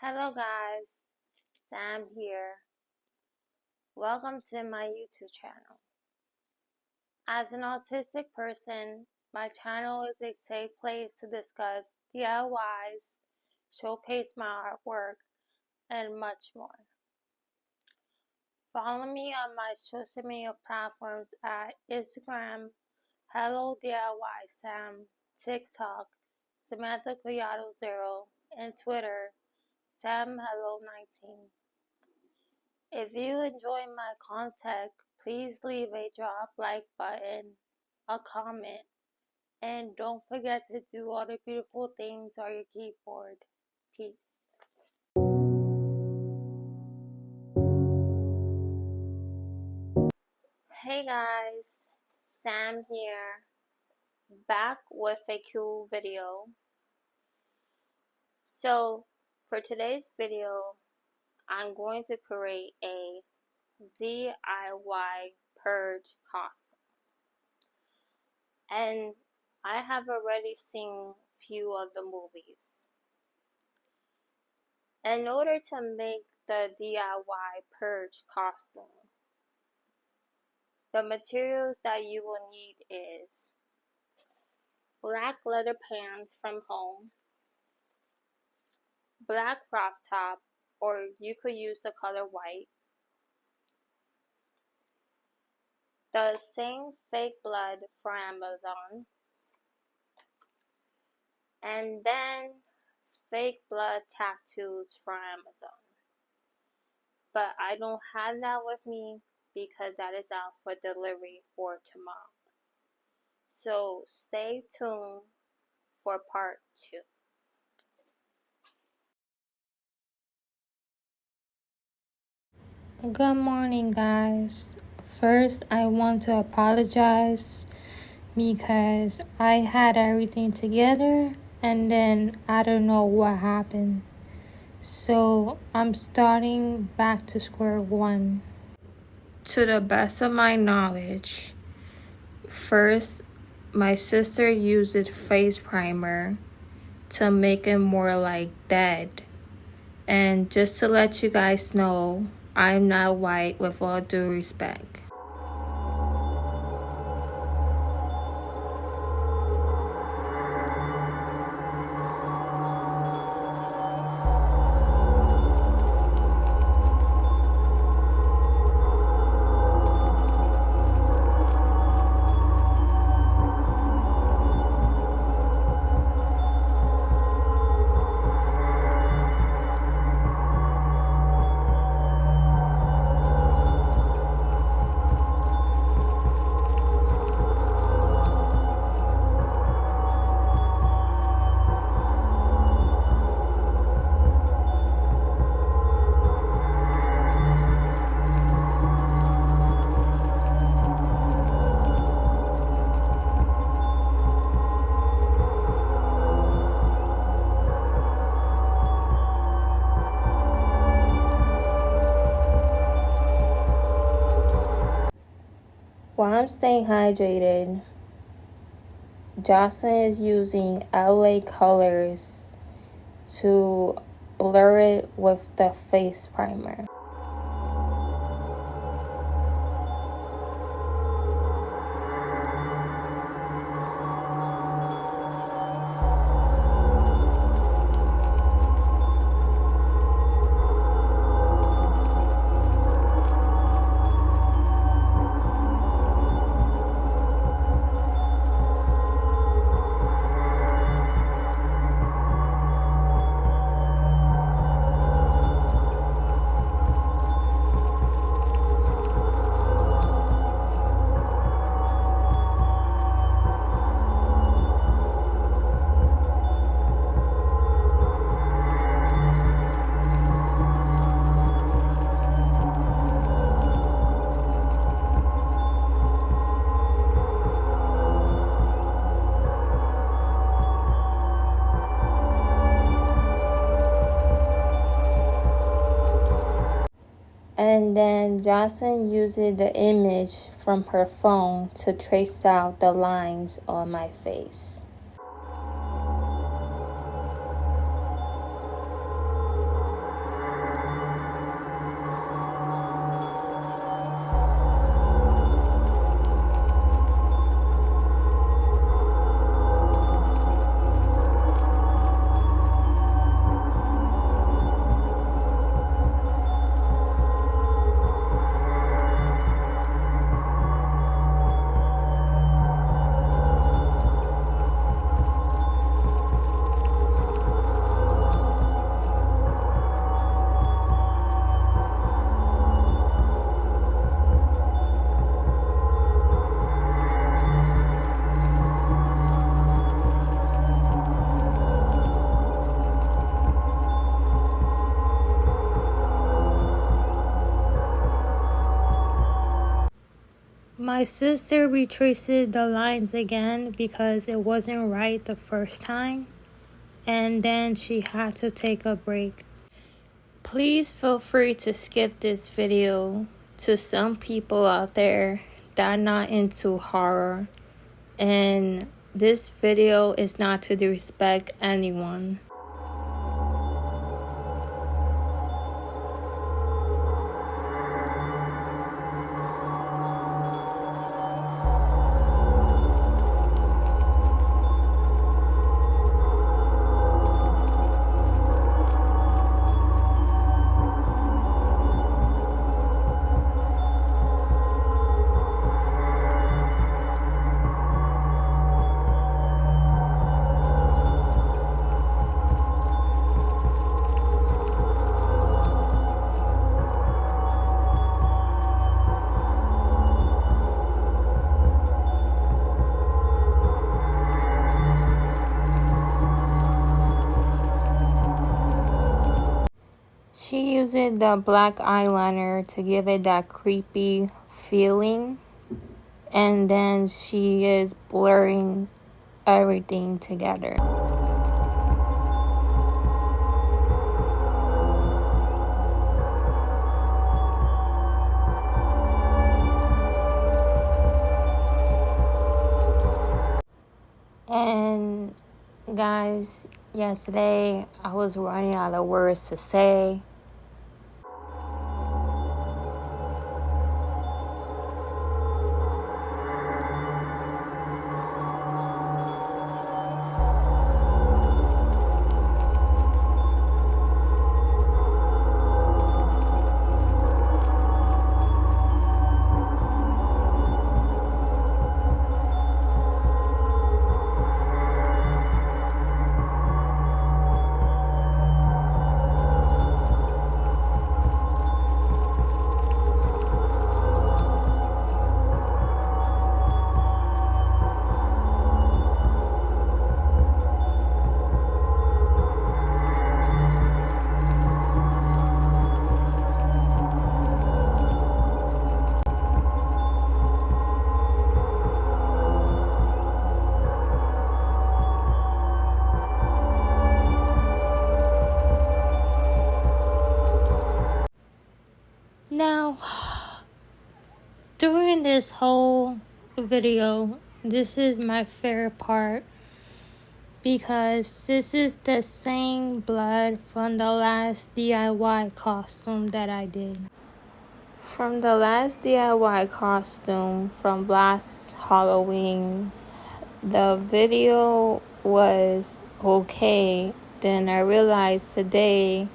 Hello guys, Sam here. Welcome to my YouTube channel. As an autistic person, my channel is a safe place to discuss DIYs, showcase my artwork, and much more. Follow me on my social media platforms at Instagram, Hello DIY Sam, TikTok, Samantha Collado 0, and Twitter, Sam Hello 19. If you enjoy my content, please leave a drop like button, a comment, and don't forget to do all the beautiful things on your keyboard. Peace. Hey guys, Sam here, back with a cool video. So for today's video, I'm going to create a DIY purge costume. And I have already seen few of the movies. In order to make the DIY purge costume, the materials that you will need is black leather pants from home, black crop top, or you could use the color white, the same fake blood from Amazon, and then fake blood tattoos from Amazon. But I don't have that with me because that is out for delivery for tomorrow. So stay tuned for part 2. Good morning guys. First I want to apologize because I had everything together and then I don't know what happened. So I'm starting back to square one. To the best of my knowledge, first my sister used face primer to make it more like dead. And just to let you guys know, I'm not white with all due respect. While I'm staying hydrated, Jocelyn is using LA colors to blur it with the face primer. And then Jocelyn used the image from her phone to trace out the lines on my face. My sister retraced the lines again because it wasn't right the first time, and then she had to take a break. Please feel free to skip this video to some people out there that are not into horror, and this video is not to disrespect anyone. She uses the black eyeliner to give it that creepy feeling, and then she is blurring everything together. And guys, yesterday I was running out of words to say. Now, during this whole video, this is my favorite part because this is the same blood from the last DIY costume that I did. From the last DIY costume from last Halloween, the video was okay. Then I realized today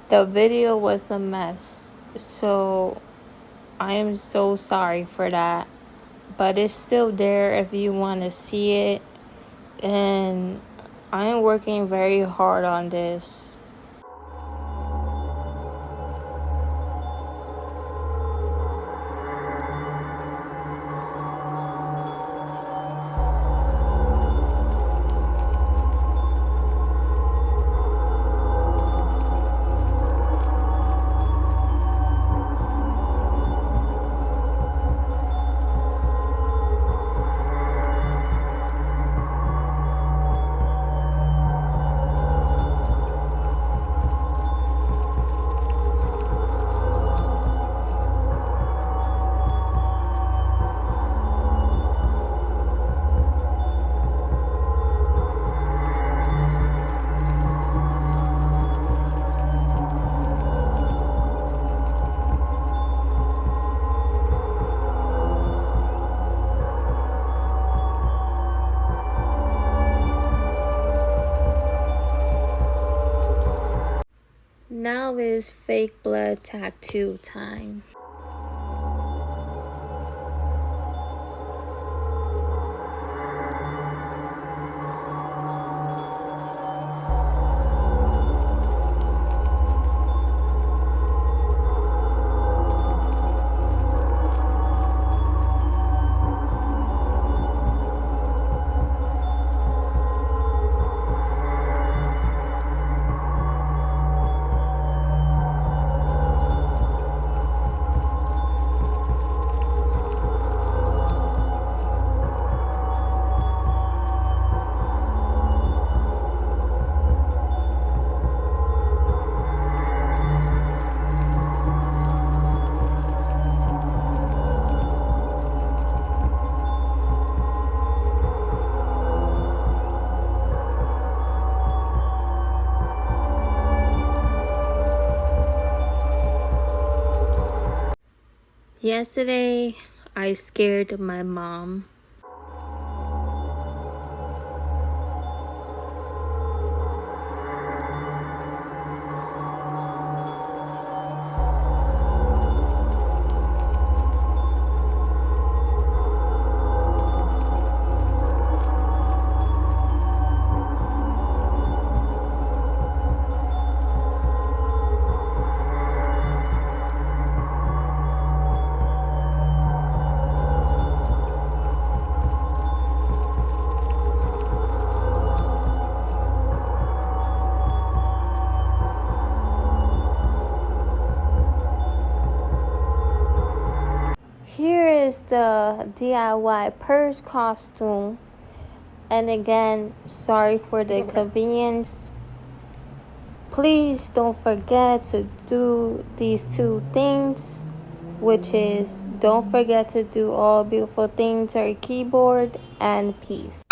the video was a mess, so I am so sorry for that, but it's still there if you want to see it, and I am working very hard on this. Now is fake blood tattoo time. Yesterday, I scared my mom. Here is the DIY purge costume. And again, sorry for the inconvenience. Please don't forget to do these 2 things, which is don't forget to do all beautiful things on your keyboard, and peace.